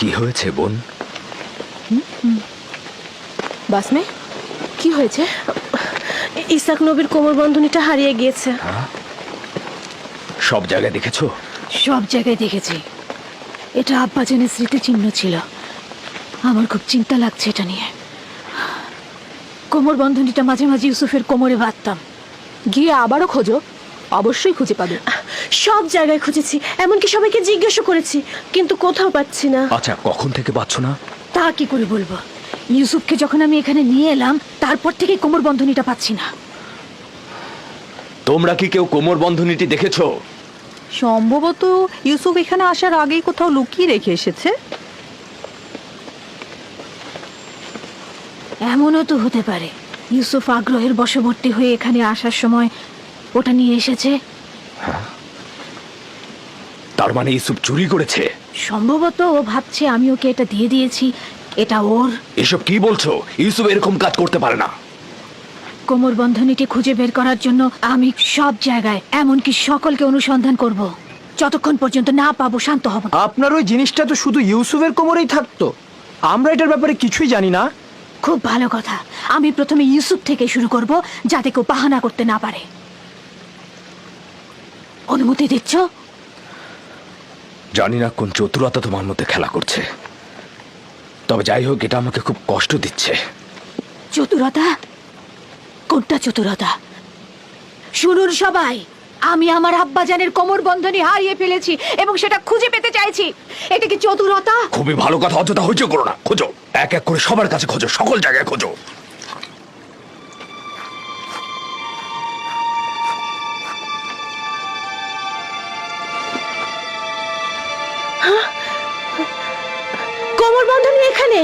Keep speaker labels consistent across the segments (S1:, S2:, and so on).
S1: কি হয়েছে বোন?
S2: বাসমে কি হয়েছে?
S3: ইসাক নবীর কোমর বন্ধনীটা হারিয়ে গিয়েছে।
S1: সব জায়গায় দেখেছো?
S4: সব জায়গায় দেখেছি। এটা আব্বাজানের স্মৃতিচিহ্ন ছিল। আমার খুব চিন্তা লাগছে এটা নিয়ে। কোমর বন্ধনীটা মাঝে মাঝে ইউসুফের কোমরে বাঁধতাম।
S2: গিয়ে আবারও খোঁজো, অবশ্যই খুঁজে পাবে।
S3: সব জায়গায় খুঁজেছি, এমনকি সবাইকে জিজ্ঞাসা করেছি, কিন্তু কোথাও পাচ্ছি না।
S1: আচ্ছা, কখন থেকে পাচ্ছ না?
S4: তা কি করে বলবো? ইউসুফকে যখন আমি এখানে নিয়ে এলাম তারপর থেকে কোমর বন্ধনীটা পাচ্ছি না।
S1: তোমরা কি কেউ কোমর বন্ধনীটি দেখেছো?
S5: সম্ভবত ইউসুফ এখানে আসার আগেই কোথাও লুকিয়ে রেখে এসেছে।
S4: এমনও তো হতে পারে ইউসুফ আগ্রহের বশবর্তী হয়ে এখানে আসার সময় ওটা নিয়ে এসেছে।
S1: তার মানে ইউসুফ চুরি করেছে?
S4: সম্ভবত ও ভাবছে আমি ওকে এটা দিয়ে দিয়েছি, এটা ওর।
S1: এসব কি বলছো? ইউসুফ এরকম কাজ করতে পারে না।
S4: কোমর বন্ধনীটি খুঁজে বের করার জন্য আমি সব জায়গায়, এমনকি সকলকে অনুসন্ধান করব। যতক্ষণ পর্যন্ত না পাবো শান্ত হব না।
S6: আপনার ওই জিনিসটা তো শুধু ইউসুফের কোমরেই থাকতো, আমরা এটার ব্যাপারে কিছুই জানি না।
S4: খুব ভালো কথা। আমি প্রথমে ইউসুফ থেকে শুরু করব, যাতে কেউ বাহানা করতে না পারে। অনুমতি দিচ্ছ?
S1: জানি না কোন চতুরতা তোমার মধ্যে খেলা করছে, তবে যাই হোক, এটা আমাকে খুব কষ্ট দিচ্ছে।
S4: চতুরতা? কোনটা চতুরতা? শুনুন সবাই, আমি আমার আব্বাজানের কোমর বন্ধনী হারিয়ে ফেলেছি এবং সেটা খুঁজে পেতে চাইছি। এটা কি চতুরতা?
S1: খুবই ভালো কথা, অযথা হইচই করো না। খোঁজো, এক এক করে সবার কাছে খোঁজো, সকল জায়গায় খোঁজো।
S3: কোমর বন্ধনী এখানে।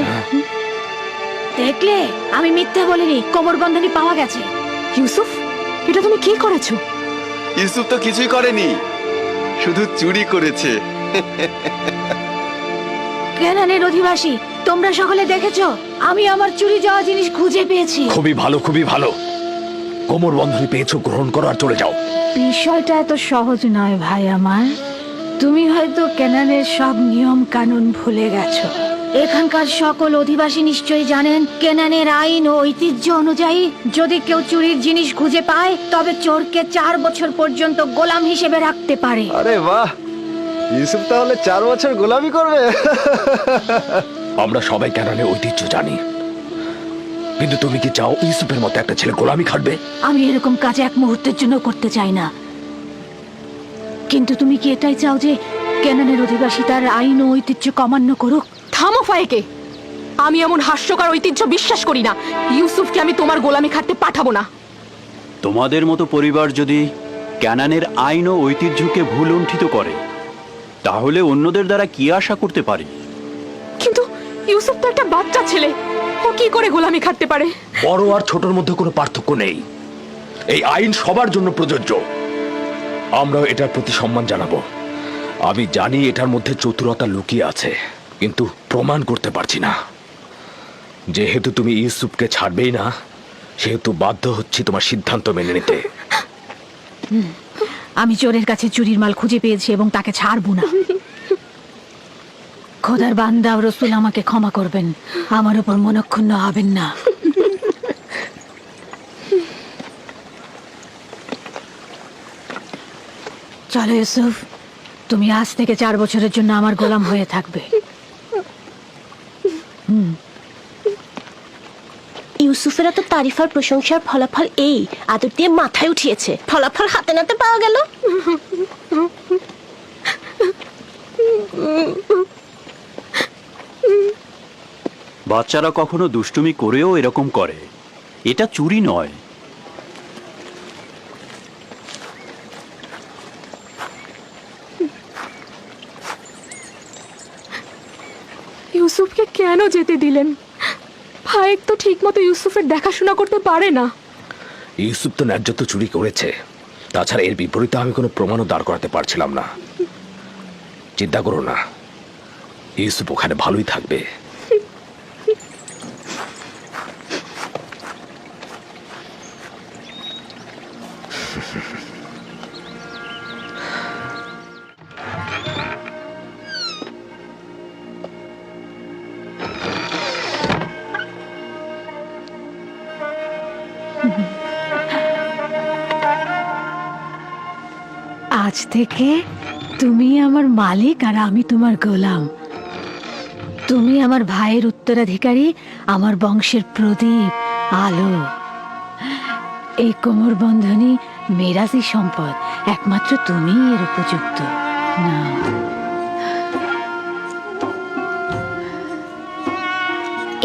S4: দেখলে, আমি মিথ্যে বলিনি, কোমর বন্ধনী পাওয়া গেছে।
S2: ইউসুফ, এটা তুমি কি করেছো?
S7: ইউসুফ তো কিছুই করেনি, শুধু চুরি করেছে।
S4: কেনানের অধিবাসী, তোমরা সকলে দেখেছো আমি আমার চুরি যাওয়া জিনিস খুঁজে পেয়েছি।
S1: খুবই ভালো, খুবই ভালো। কোমর বন্ধনী পেয়েছো, গ্রহণ করো আর চলে যাও।
S4: বিষয়টা এত সহজ নয় ভাই আমার। তুমি হয়তো কেনানের সব নিয়ম কানুন ভুলে গেছো। এখানকার সকল অধিবাসী নিশ্চয়ই জানেন কেনানের আইন ও ঐতিহ্য অনুযায়ী যদি কেউ চুরির জিনিস খুঁজে পায় তবে চোরকে 4 বছর পর্যন্ত গোলাম হিসেবে রাখতে পারে।
S7: আরে বাহ, ইউসুফ তাহলে 4 বছর গোলামি করবে।
S1: আমরা সবাই কেনানের ঐতিহ্য জানি, কিন্তু তুমি কি চাও ইউসুফের মতো একটা ছেলে গোলামি খাটবে?
S4: আমি এরকম কাজ এক মুহূর্তের জন্য করতে চাই না। কিন্তু তুমি কি এটাই চাও যে কেনানের অধিবাসী তার আইন ও ঐতিহ্য কমান্য করুক?
S2: থামো ফায়েকে, আমি এমন হাস্যকর ঐতিহ্য বিশ্বাস করি না। ইউসুফকে আমি তোমার গোলামি খাটতে পাঠাবো না।
S8: তোমাদের মতো পরিবার যদি ক্যানানের আইন ও ঐতিহ্যকে ভুল লুণ্ঠিত করে, তাহলে অন্যদের দ্বারা কি আশা করতে পারে?
S2: কিন্তু ইউসুফ তো একটা বাচ্চা ছেলে, ও কি করে গোলামি খাটতে পারে?
S1: বড় আর ছোটর মধ্যে কোনো পার্থক্য নেই। এই আইন সবার জন্য প্রযোজ্য। আমরাও এটার প্রতি সম্মান জানাবো। আমি জানি এটার মধ্যে চতুরতা লুকিয়ে আছে, কিন্তু প্রমাণ করতে পারছি না। যেহেতু তুমি ইউসুফকে ছাড়বেই না, সেহেতু বাধ্য হচ্ছি তোমার সিদ্ধান্ত মেনে নিতে।
S4: আমি চোরের কাছে চুরির মাল খুঁজে পেয়েছি এবং তাকে ছাড়বো না। খোদার বান্দা ও রসুল আমাকে ক্ষমা করবেন, আমার উপর মনক্ষুণ্ণ হবেন না। চলো ইউসুফ, তুমি আজ থেকে 4 বছরের জন্য আমার গোলাম হয়ে থাকবে।
S3: ইউসুফের এত তারিফার প্রশংসার ফলাফল এই আদর দিয়ে মাথায় উঠিয়েছে। ফলাফল হাতে নাতে পাওয়া গেল।
S8: বাচ্চারা কখনো দুষ্টুমি করেও এরকম করে, এটা চুরি নয়।
S2: ইউসুফকে কেন যেতে দিলেন? ফায়েক তো ঠিক মতো ইউসুফের দেখাশোনা করতে পারে না।
S1: ইউসুফ তো ন্যায্য তো চুরি করেছে, তাছাড়া এর বিপরীতে আমি কোনো প্রমাণও দাঁড় করাতে পারছিলাম না। চিন্তা করো না, ইউসুফ ওখানে ভালোই থাকবে।
S4: আজ থেকে তুমি আমার মালিক আর আমি তোমার গোলাম। তুমি আমার ভাইয়ের উত্তরাধিকারী, আমার বংশের প্রদীপ, আলো। এই কোমর বন্ধনী মেরাজি সম্পদ, একমাত্র তুমিই এর উপযুক্ত। না,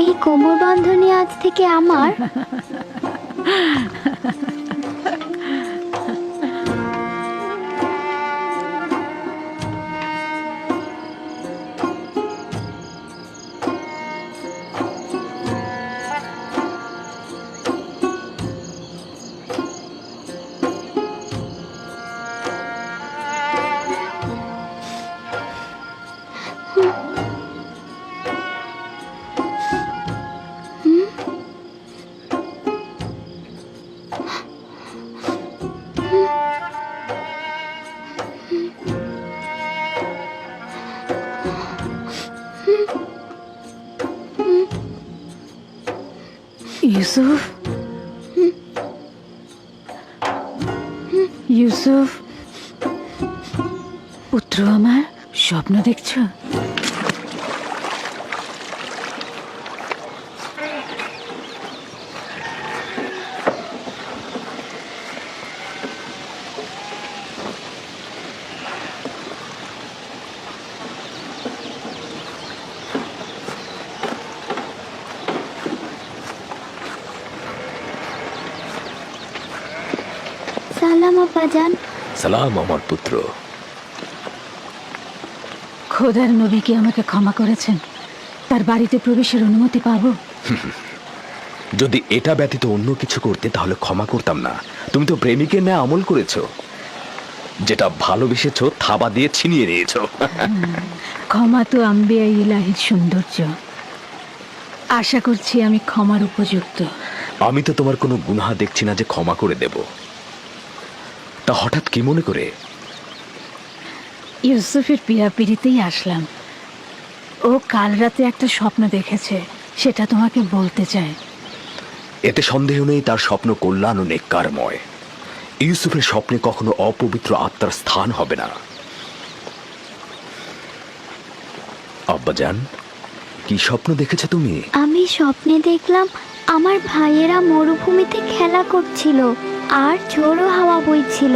S9: এই কোমর বন্ধনী আজ থেকে আমার।
S4: ইউসুফ, ইউসুফ, পুত্র আমার, স্বপ্ন দেখছো?
S9: সালাম আব্বাজান।
S1: সালাম আমার পুত্র।
S4: খোদার নবী কি আমাকে ক্ষমা করেছেন? তার বাড়িতে প্রবেশের অনুমতি পাবো?
S1: যদি এটা ব্যতীত অন্য কিছু করতে তাহলে ক্ষমা করতাম না। তুমি তো প্রেমিকের ন্যায় আমল করেছো, যেটা ভালোবেসেছো থাবা দিয়ে ছিনিয়ে নিয়েছো।
S4: ক্ষমা তো আম্বিয়া ইলাহির সৌন্দর্য। আশা করছি আমি ক্ষমার উপযুক্ত।
S1: আমি তো তোমার কোনো গুনাহ দেখছি না যে ক্ষমা করে দেব। তা হঠাৎ কি মনে করে?
S4: ইউসুফের পিড়াপিড়িতেই আসলাম। ও কাল রাতে একটা স্বপ্ন দেখেছে, সেটা তোমাকে বলতে চায়।
S1: এতে সন্দেহ নেই তার স্বপ্ন কল্যাণ ও নেককারময়। ইউসুফের স্বপ্নে কখনো অপবিত্র আত্মার স্থান হবে না। আব্বাজান, কি স্বপ্ন দেখেছো তুমি?
S9: আমি স্বপ্নে দেখলাম আমার ভাইয়েরা মরুভূমিতে খেলা করছিল আর ঝোড়ো হাওয়া বইছিল।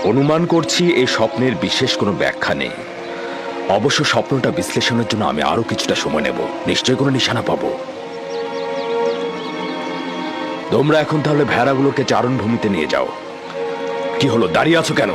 S1: অনুমান করছি এই স্বপ্নের বিশেষ কোনো ব্যাখ্যা নেই। অবশ্য স্বপ্নটা বিশ্লেষণের জন্য আমি আরো কিছুটা সময় নেব। নিশ্চয় কোনো নিশানা পাবো। তোমরা এখন তাহলে ভেড়াগুলোকে চারণভূমিতে নিয়ে যাও। কি হলো, দাঁড়িয়ে আছো কেন?